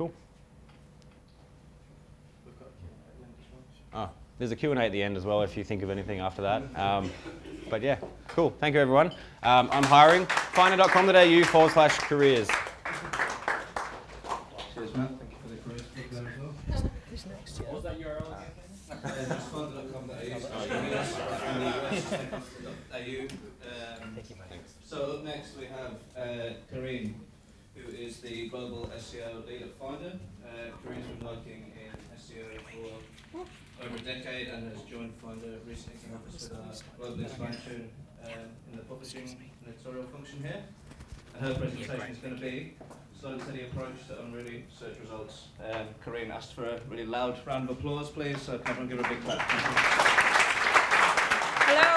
Cool. There's a Q&A at the end as well if you think of anything after that. But yeah, cool. Thank you, everyone. I'm hiring. finder.com.au/careers. Cheers, Matt. Thank you for the careers book there as well. Who's next? What was that URL again? Just finder.com.au. So up next we have Carine, who is the Global SEO Lead at Finder. Carine's been working in SEO for over a decade and has joined Finder recently in office with our global expansion in the publishing and editorial function here. And her presentation is going to be slow and steady approach to unruly search results. Carine asked for a really loud round of applause, please. So can everyone give her a big clap? Thank you. Hello.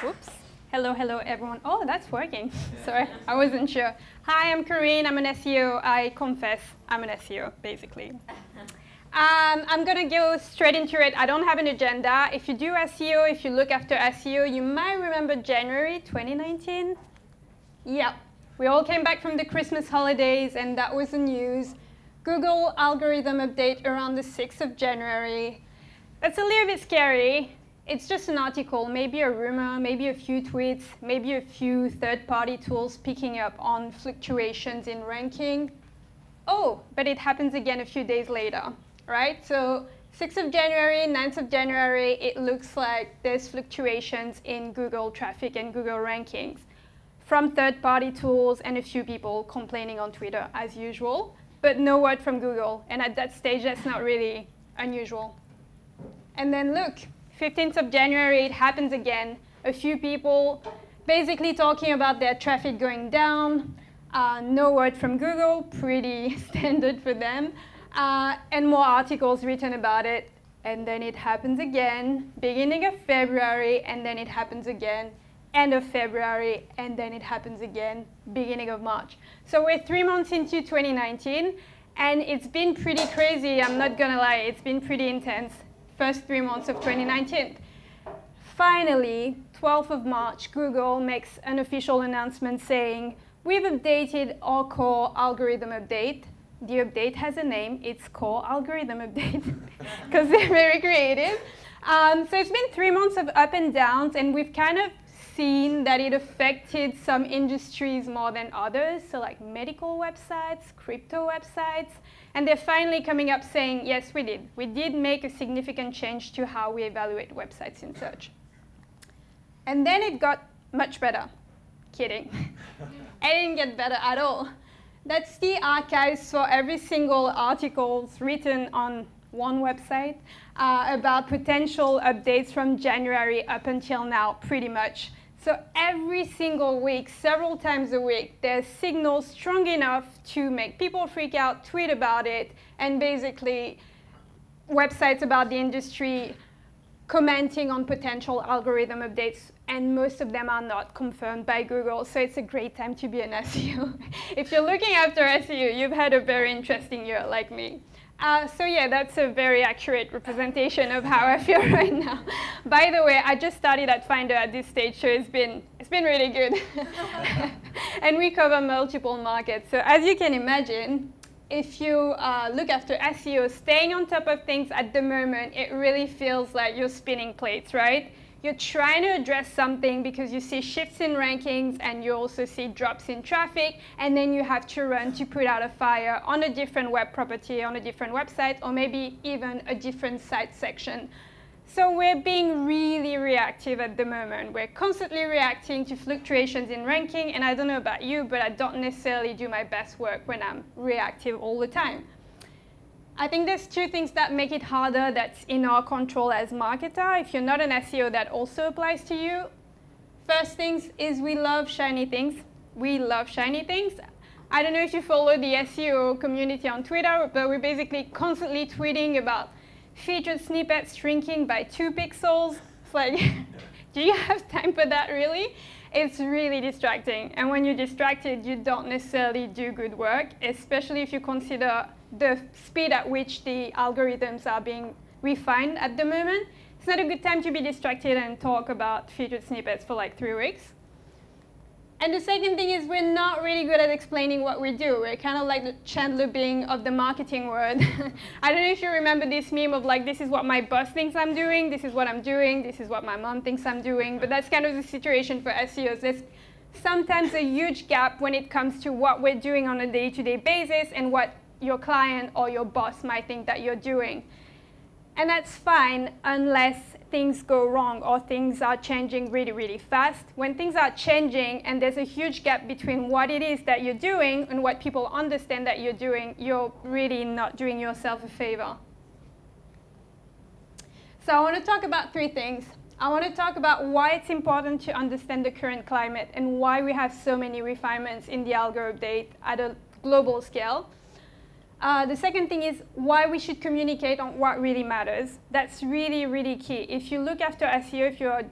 Whoops. Hello, everyone. Oh, that's working. Yeah. Sorry, I wasn't sure. Hi, I'm Carine. I'm an SEO. I confess, I'm an SEO, basically. I'm going to go straight into it. I don't have an agenda. If you do SEO, if you look after SEO, you might remember January 2019. Yep. We all came back from the Christmas holidays, and that was the news. Google algorithm update around the 6th of January. That's a little bit scary. It's just an article, maybe a rumor, maybe a few tweets, maybe a few third-party tools picking up on fluctuations in ranking. Oh, but it happens again a few days later, right? So 6th of January, 9th of January, it looks like there's fluctuations in Google traffic and Google rankings from third-party tools and a few people complaining on Twitter as usual, but no word from Google. And at that stage, that's not really unusual. And then look, 15th of January, it happens again. A few people basically talking about their traffic going down. No word from Google, pretty standard for them. And more articles written about it. And then it happens again, beginning of February, and then it happens again, end of February, and then it happens again, beginning of March. So we're 3 months into 2019, and it's been pretty crazy, I'm not gonna lie, it's been pretty intense. First 3 months of 2019. Finally, 12th of March, Google makes an official announcement saying, we've updated our core algorithm update. The update has a name, it's core algorithm update, because they're very creative. So it's been 3 months of up and downs, and we've kind of seen that it affected some industries more than others, so like medical websites, crypto websites, and they're finally coming up saying, yes, we did. We did make a significant change to how we evaluate websites in search. And then it got much better. Kidding. It didn't get better at all. That's the archives for every single articles written on one website about potential updates from January up until now, pretty much. So every single week, several times a week, there's signals strong enough to make people freak out, tweet about it, and basically websites about the industry commenting on potential algorithm updates, and most of them are not confirmed by Google, so it's a great time to be an SEO. If you're looking after SEO, you've had a very interesting year like me. So yeah, that's a very accurate representation of how I feel right now. By the way, I just started at Finder at this stage, so it's been really good. And we cover multiple markets. So as you can imagine, if you look after SEO, staying on top of things at the moment, it really feels like you're spinning plates, right? You're trying to address something because you see shifts in rankings and you also see drops in traffic, and then you have to run to put out a fire on a different web property, on a different website, or maybe even a different site section. So we're being really reactive at the moment. We're constantly reacting to fluctuations in ranking, and I don't know about you, but I don't necessarily do my best work when I'm reactive all the time. I think there's two things that make it harder that's in our control as marketer. If you're not an SEO, that also applies to you. First things is we love shiny things. We love shiny things. I don't know if you follow the SEO community on Twitter, but we're basically constantly tweeting about featured snippets shrinking by 2 pixels. It's like, do you have time for that really? It's really distracting. And when you're distracted, you don't necessarily do good work, especially if you consider the speed at which the algorithms are being refined at the moment. It's not a good time to be distracted and talk about featured snippets for like 3 weeks. And the second thing is we're not really good at explaining what we do. We're kind of like the Chandler Bing of the marketing world. I don't know if you remember this meme of like, this is what my boss thinks I'm doing, this is what I'm doing, this is what my mom thinks I'm doing. But that's kind of the situation for SEOs. There's sometimes a huge gap when it comes to what we're doing on a day-to-day basis and what your client or your boss might think that you're doing. And that's fine unless things go wrong or things are changing really, really fast. When things are changing and there's a huge gap between what it is that you're doing and what people understand that you're doing, you're really not doing yourself a favor. So I want to talk about three things. I want to talk about why it's important to understand the current climate and why we have so many refinements in the algo update at a global scale. The second thing is why we should communicate on what really matters. That's really, really key. If you look after SEO, if you're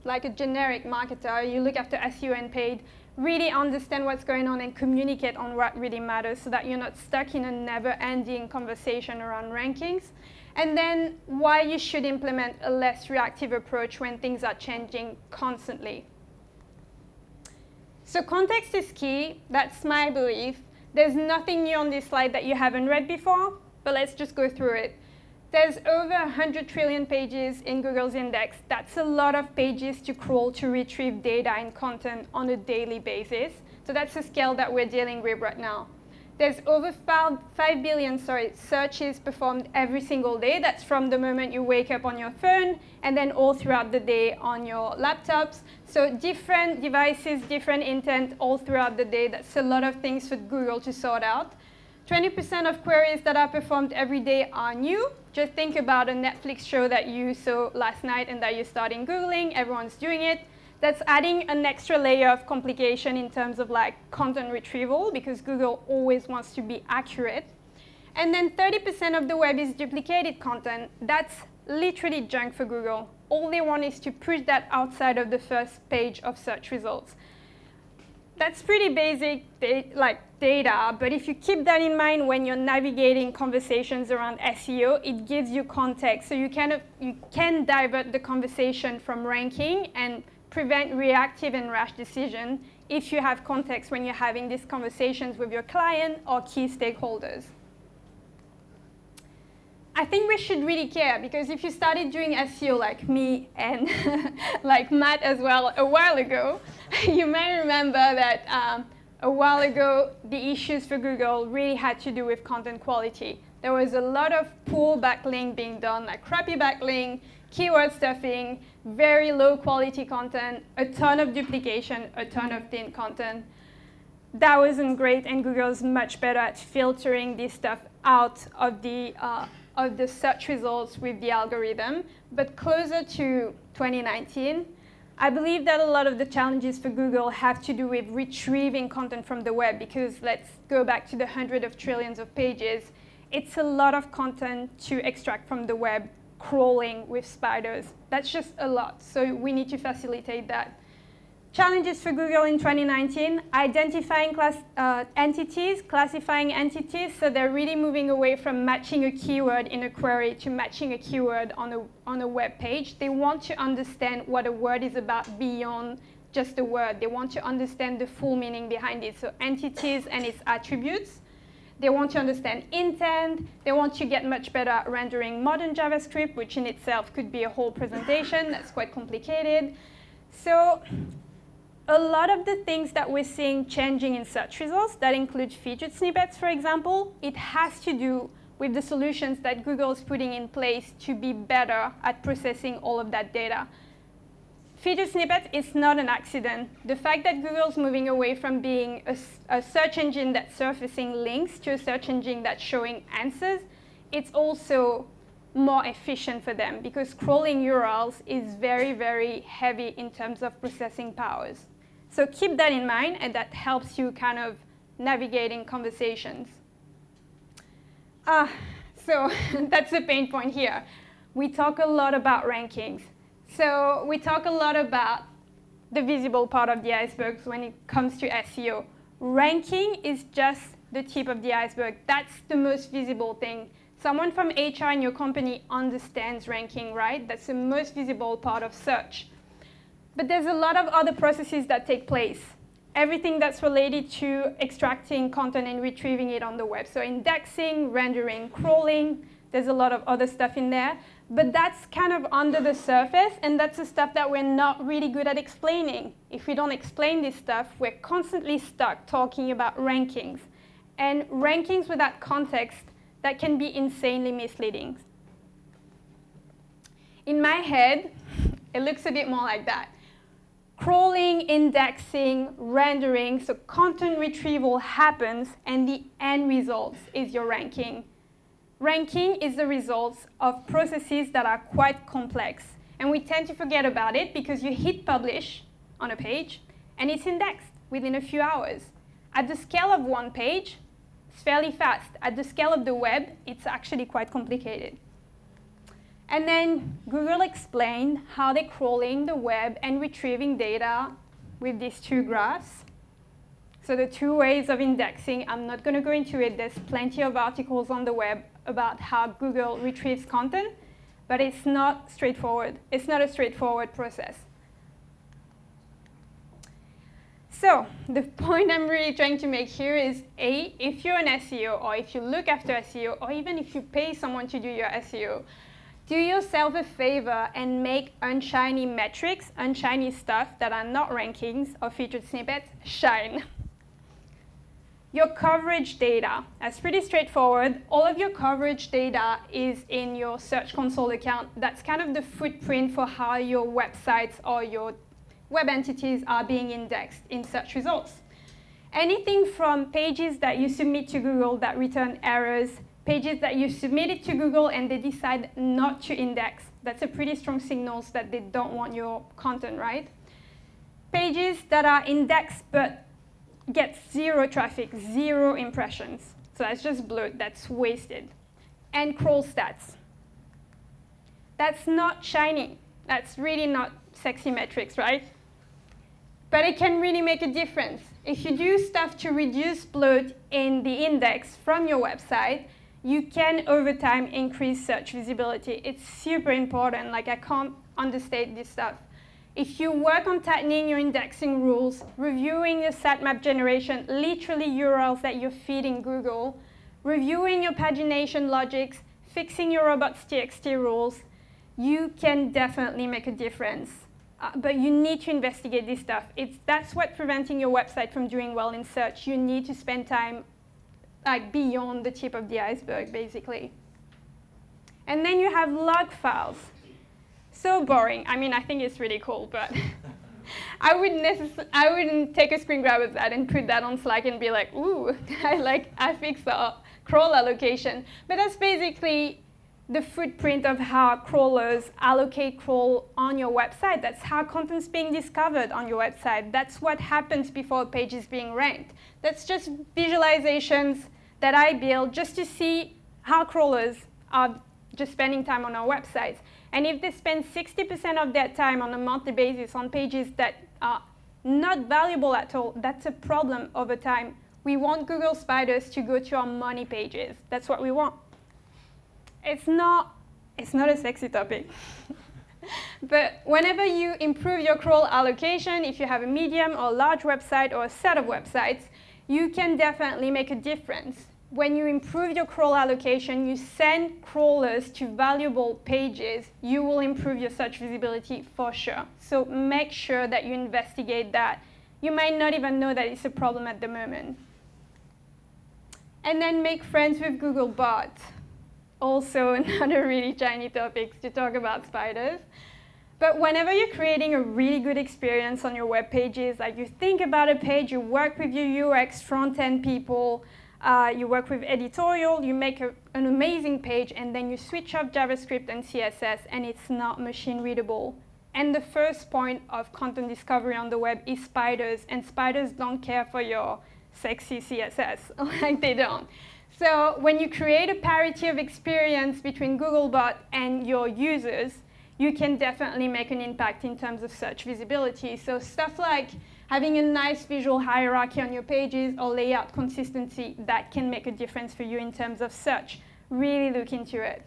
like a generic marketer, you look after SEO and paid, really understand what's going on and communicate on what really matters so that you're not stuck in a never-ending conversation around rankings. And then why you should implement a less reactive approach when things are changing constantly. So context is key. That's my belief. There's nothing new on this slide that you haven't read before, but let's just go through it. There's over 100 trillion pages in Google's index. That's a lot of pages to crawl to retrieve data and content on a daily basis. So that's the scale that we're dealing with right now. There's over 5 billion searches performed every single day. That's from the moment you wake up on your phone and then all throughout the day on your laptops. So different devices, different intent all throughout the day. That's a lot of things for Google to sort out. 20% of queries that are performed every day are new. Just think about a Netflix show that you saw last night and that you're starting Googling. Everyone's doing it. That's adding an extra layer of complication in terms of like content retrieval because Google always wants to be accurate. And then 30% of the web is duplicated content. That's literally junk for Google. All they want is to push that outside of the first page of search results. That's pretty basic data, but if you keep that in mind when you're navigating conversations around SEO, it gives you context. So you can divert the conversation from ranking and prevent reactive and rash decision if you have context when you're having these conversations with your client or key stakeholders. I think we should really care because if you started doing SEO like me and like Matt as well a while ago, you may remember that a while ago the issues for Google really had to do with content quality. There was a lot of poor backlink being done, like crappy backlink, keyword stuffing, very low quality content, a ton of duplication, a ton of thin content. That wasn't great, and Google's much better at filtering this stuff out of the search results with the algorithm. But closer to 2019, I believe that a lot of the challenges for Google have to do with retrieving content from the web, because let's go back to the hundreds of trillions of pages. It's a lot of content to extract from the web, crawling with spiders. That's just a lot, so we need to facilitate that. Challenges for Google in 2019, identifying entities, classifying entities, so they're really moving away from matching a keyword in a query to matching a keyword on a web page. They want to understand what a word is about beyond just a word. They want to understand the full meaning behind it, so entities and its attributes. They want to understand intent. They want to get much better at rendering modern JavaScript, which in itself could be a whole presentation. That's quite complicated. So a lot of the things that we're seeing changing in search results, that include featured snippets, for example, it has to do with the solutions that Google is putting in place to be better at processing all of that data. Featured snippets is not an accident. The fact that Google's moving away from being a search engine that's surfacing links to a search engine that's showing answers, it's also more efficient for them because crawling URLs is very, very heavy in terms of processing powers. So keep that in mind, and that helps you kind of navigating conversations. So that's the pain point here. We talk a lot about rankings. So we talk a lot about the visible part of the iceberg when it comes to SEO. Ranking is just the tip of the iceberg. That's the most visible thing. Someone from HR in your company understands ranking, right? That's the most visible part of search. But there's a lot of other processes that take place. everything that's related to extracting content and retrieving it on the web. So indexing, rendering, crawling, there's a lot of other stuff in there. But that's kind of under the surface, and that's the stuff that we're not really good at explaining. If we don't explain this stuff, we're constantly stuck talking about rankings. And rankings without context, that can be insanely misleading. In my head, it looks a bit more like that. Crawling, indexing, rendering, so content retrieval happens, and the end result is your ranking. Ranking is the result of processes that are quite complex, and we tend to forget about it because you hit publish on a page, and it's indexed within a few hours. At the scale of one page, it's fairly fast. At the scale of the web, it's actually quite complicated. And then Google explained how they're crawling the web and retrieving data with these two graphs. So the two ways of indexing, I'm not going to go into it. There's plenty of articles on the web about how Google retrieves content, but it's not straightforward. It's not a straightforward process. So the point I'm really trying to make here is, A, if you're an SEO, or if you look after SEO, or even if you pay someone to do your SEO, do yourself a favor and make unshiny metrics, unshiny stuff that are not rankings or featured snippets, shine. Your coverage data, that's pretty straightforward. All of your coverage data is in your Search Console account. That's kind of the footprint for how your websites or your web entities are being indexed in search results. Anything from pages that you submit to Google that return errors, pages that you submitted to Google and they decide not to index. That's a pretty strong signal that they don't want your content, right? Pages that are indexed but get zero traffic, zero impressions. So that's just bloat, that's wasted. And crawl stats. That's not shiny. That's really not sexy metrics, right? But it can really make a difference. If you do stuff to reduce bloat in the index from your website, you can, over time, increase search visibility. It's super important. Like, I can't understate this stuff. If you work on tightening your indexing rules, reviewing your sitemap generation, literally URLs that you're feeding Google, reviewing your pagination logics, fixing your robots.txt rules, you can definitely make a difference. But you need to investigate this stuff. That's what's preventing your website from doing well in search. You need to spend time like beyond the tip of the iceberg, basically. And then you have log files. So boring. I mean, I think it's really cool, but I wouldn't take a screen grab of that and put that on Slack and be like, ooh, I fixed the crawl allocation. But that's basically the footprint of how crawlers allocate crawl on your website. That's how content's being discovered on your website. That's what happens before a page is being ranked. That's just visualizations that I build just to see how crawlers are just spending time on our websites. And if they spend 60% of their time on a monthly basis on pages that are not valuable at all, that's a problem over time. We want Google spiders to go to our money pages. That's what we want. It's not a sexy topic. But whenever you improve your crawl allocation, if you have a medium or large website or a set of websites, you can definitely make a difference. When you improve your crawl allocation, you send crawlers to valuable pages, you will improve your search visibility for sure. So make sure that you investigate that. You might not even know that it's a problem at the moment. And then make friends with Googlebot. Also another really shiny topic to talk about spiders. But whenever you're creating a really good experience on your web pages, like you think about a page, you work with your UX front-end people, you work with editorial, you make an amazing page, and then you switch off JavaScript and CSS, and it's not machine readable. And the first point of content discovery on the web is spiders, and spiders don't care for your sexy CSS, like they don't. So when you create a parity of experience between Googlebot and your users, you can definitely make an impact in terms of search visibility. So stuff like having a nice visual hierarchy on your pages or layout consistency, that can make a difference for you in terms of search. Really look into it.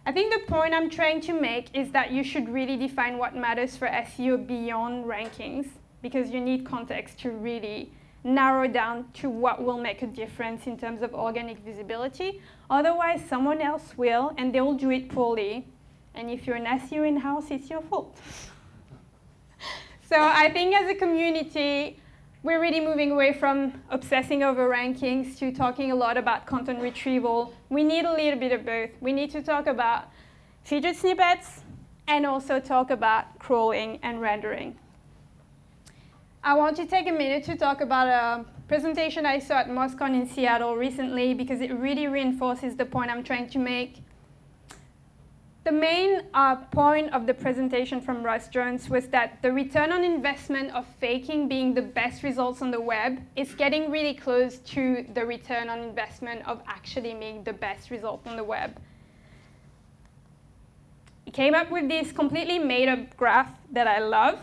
I think the point I'm trying to make is that you should really define what matters for SEO beyond rankings. because you need context to really narrow down to what will make a difference in terms of organic visibility. Otherwise, someone else will, and they will do it poorly. And if you're an SEO in-house, it's your fault. So I think as a community, we're really moving away from obsessing over rankings to talking a lot about content retrieval. We need a little bit of both. We need to talk about featured snippets and also talk about crawling and rendering. I want to take a minute to talk about a presentation I saw at MozCon in Seattle recently because it really reinforces the point I'm trying to make. The main point of the presentation from Russ Jones was that the return on investment of faking being the best results on the web is getting really close to the return on investment of actually being the best result on the web. He came up with this completely made-up graph that I love,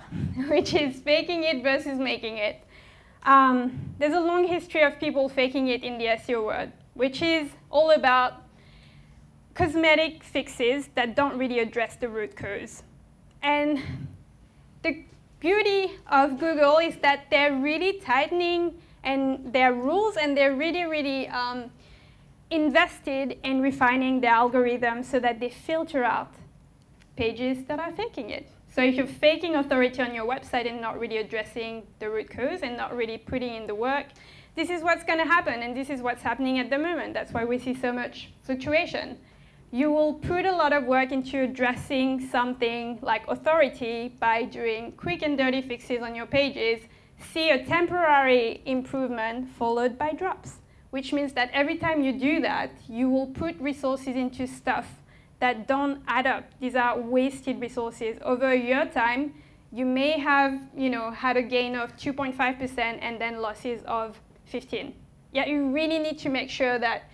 which is faking it versus making it. There's a long history of people faking it in the SEO world, which is all about cosmetic fixes that don't really address the root cause. And the beauty of Google is that they're really tightening and their rules, and they're really invested in refining the algorithm so that they filter out pages that are faking it. So if you're faking authority on your website and not really addressing the root cause and not really putting in the work, this is what's going to happen, and this is what's happening at the moment. That's why we see so much fluctuation. You will put a lot of work into addressing something like authority by doing quick and dirty fixes on your pages, see a temporary improvement followed by drops, which means that every time you do that, you will put resources into stuff that don't add up. These are wasted resources. Over a year time, you may have had a gain of 2.5% and then losses of 15. Yet you really need to make sure that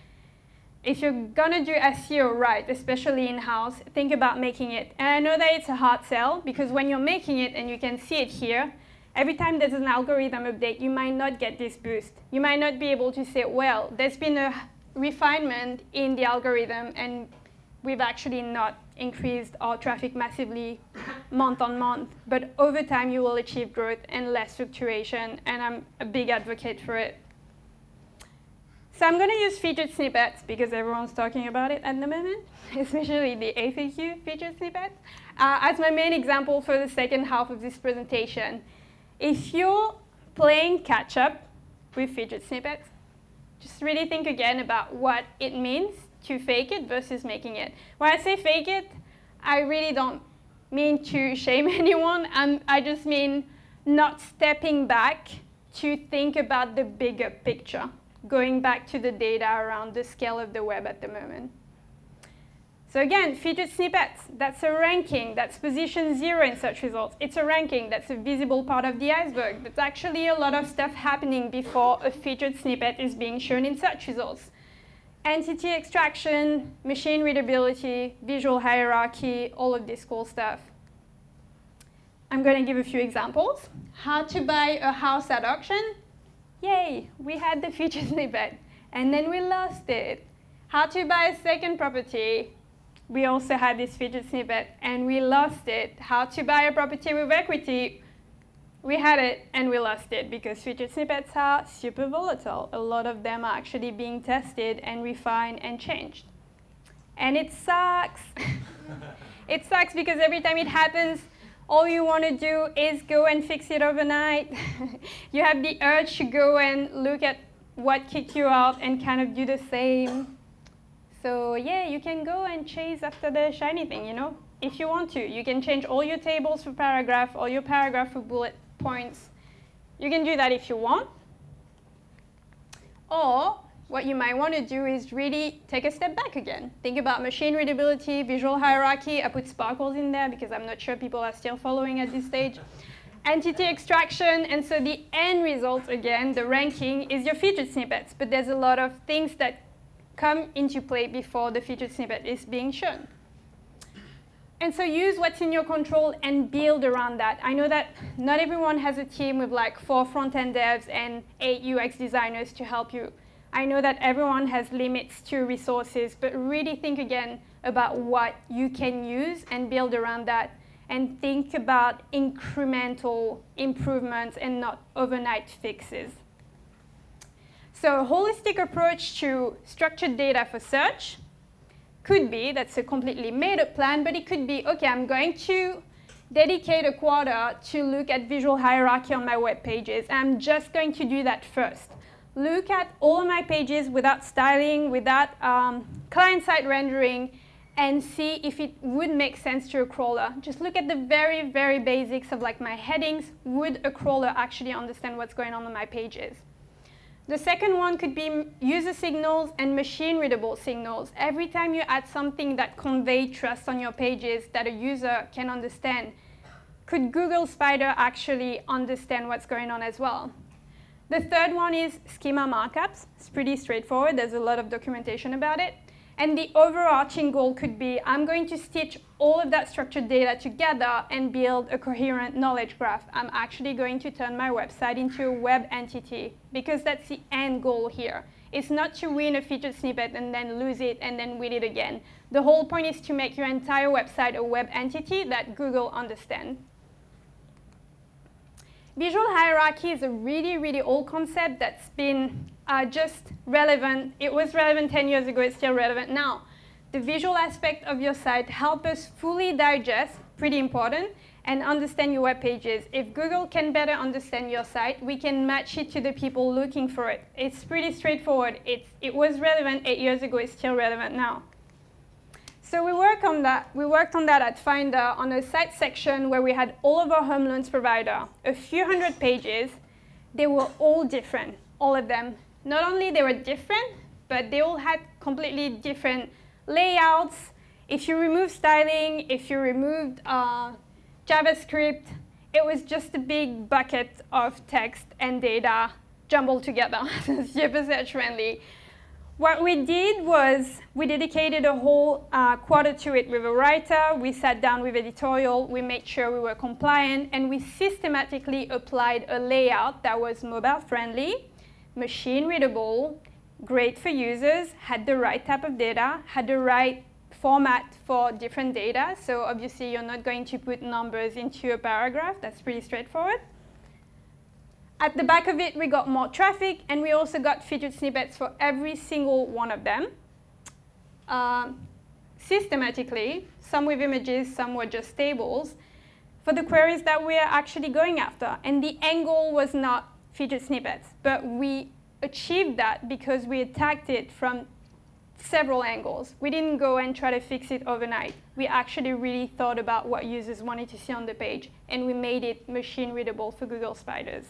if you're gonna do SEO right, especially in-house, think about making it. And I know that it's a hard sell because when you're making it, and you can see it here, every time there's an algorithm update, you might not get this boost. You might not be able to say, well, there's been a refinement in the algorithm and we've actually not increased our traffic massively month on month, but over time you will achieve growth and less fluctuation, and I'm a big advocate for it. So I'm going to use featured snippets because everyone's talking about it at the moment, especially the FAQ featured snippets, as my main example for the second half of this presentation. If you're playing catch up with featured snippets, just really think again about what it means to fake it versus making it. When I say fake it, I really don't mean to shame anyone. I just mean not stepping back to think about the bigger picture, going back to the data around the scale of the web at the moment. So again, featured snippets, that's a ranking, that's position 0 in search results. It's a ranking, that's a visible part of the iceberg. There's actually a lot of stuff happening before a featured snippet is being shown in search results. Entity extraction, machine readability, visual hierarchy, all of this cool stuff. I'm going to give a few examples. How to buy a house at auction. Yay, we had the featured snippet, and then we lost it. How to buy a second property. We also had this featured snippet, and we lost it. How to buy a property with equity. We had it, and we lost it, because featured snippets are super volatile. A lot of them are actually being tested and refined and changed. And it sucks. It sucks because every time it happens, all you want to do is go and fix it overnight. You have the urge to go and look at what kicked you out and kind of do the same. So yeah, you can go and chase after the shiny thing, if you want to. You can change all your tables for paragraph, all your paragraph for bullet points. You can do that if you want. Or what you might want to do is really take a step back again. Think about machine readability, visual hierarchy. I put sparkles in there because I'm not sure people are still following at this stage. Entity extraction, and so the end result, again, the ranking, is your featured snippets. But there's a lot of things that come into play before the featured snippet is being shown. And so use what's in your control and build around that. I know that not everyone has a team with like 4 front-end devs and 8 UX designers to help you. I know that everyone has limits to resources, but really think again about what you can use and build around that. and think about incremental improvements and not overnight fixes. So a holistic approach to structured data for search could be, that's a completely made-up plan, but it could be, okay, I'm going to dedicate a quarter to look at visual hierarchy on my web pages. I'm just going to do that first. Look at all of my pages without styling, without client-side rendering, and see if it would make sense to a crawler. Just look at the very, very basics of like my headings. Would a crawler actually understand what's going on my pages? The second one could be user signals and machine readable signals. Every time you add something that conveys trust on your pages that a user can understand, could Google Spider actually understand what's going on as well? The third one is schema markups. It's pretty straightforward. There's a lot of documentation about it. And the overarching goal could be, I'm going to stitch all of that structured data together and build a coherent knowledge graph. I'm actually going to turn my website into a web entity, because that's the end goal here. It's not to win a featured snippet and then lose it and then win it again. The whole point is to make your entire website a web entity that Google understands. Visual hierarchy is a really, really old concept that's been just relevant. It was relevant 10 years ago, it's still relevant now. The visual aspect of your site help us fully digest, pretty important, and understand your web pages. If Google can better understand your site, we can match it to the people looking for it. It's pretty straightforward. It was relevant 8 years ago, it's still relevant now. So we worked on that. We worked on that at Finder on a site section where we had all of our home loans provider, a few hundred pages. They were all different, all of them. Not only they were different, but they all had completely different layouts. If you remove styling, if you removed JavaScript, it was just a big bucket of text and data jumbled together, super search friendly. What we did was we dedicated a whole quarter to it with a writer. We sat down with editorial. We made sure we were compliant, and we systematically applied a layout that was mobile friendly, machine readable, great for users, had the right type of data, had the right format for different data. So obviously you're not going to put numbers into a paragraph. That's pretty straightforward. At the back of it, we got more traffic, and we also got featured snippets for every single one of them. Systematically, some with images, some were just tables, for the queries that we are actually going after. And the end goal was not featured snippets, but we achieved that because we attacked it from several angles. We didn't go and try to fix it overnight. We actually really thought about what users wanted to see on the page, and we made it machine readable for Google Spiders.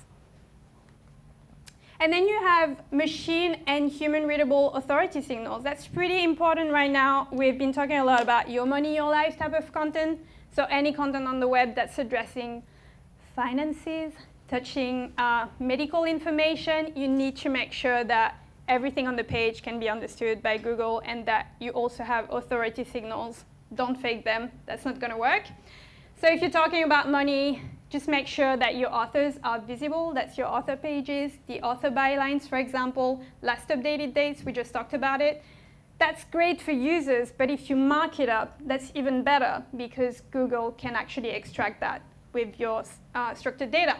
And then you have machine and human readable authority signals. That's pretty important right now. We've been talking a lot about your money, your life type of content. So any content on the web that's addressing finances, touching medical information, you need to make sure that everything on the page can be understood by Google, and that you also have authority signals. Don't fake them. That's not going to work. So if you're talking about money, just make sure that your authors are visible. That's your author pages, the author bylines, for example, last updated dates, we just talked about it. That's great for users, but if you mark it up, that's even better, because Google can actually extract that with your structured data.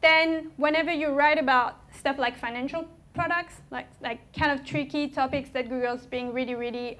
Then whenever you write about stuff like financial products, like kind of tricky topics that Google's being really,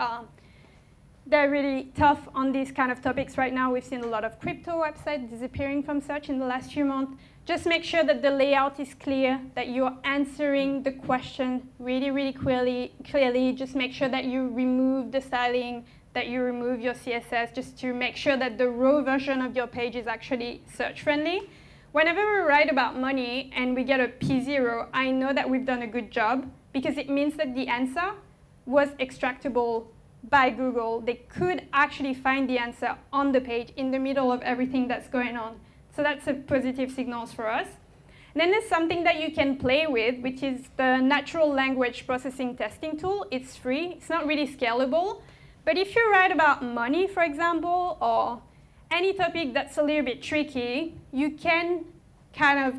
they're really tough on these kind of topics right now. We've seen a lot of crypto websites disappearing from search in the last few months. Just make sure that the layout is clear, that you're answering the question really clearly. Just make sure that you remove the styling, that you remove your CSS, just to make sure that the raw version of your page is actually search friendly. Whenever we write about money and we get a P0, I know that we've done a good job, because it means that the answer was extractable by Google. They could actually find the answer on the page in the middle of everything that's going on. So that's a positive signal for us. And then there's something that you can play with, which is the natural language processing testing tool. It's free. It's not really scalable. But if you write about money, for example, or any topic that's a little bit tricky, you can kind of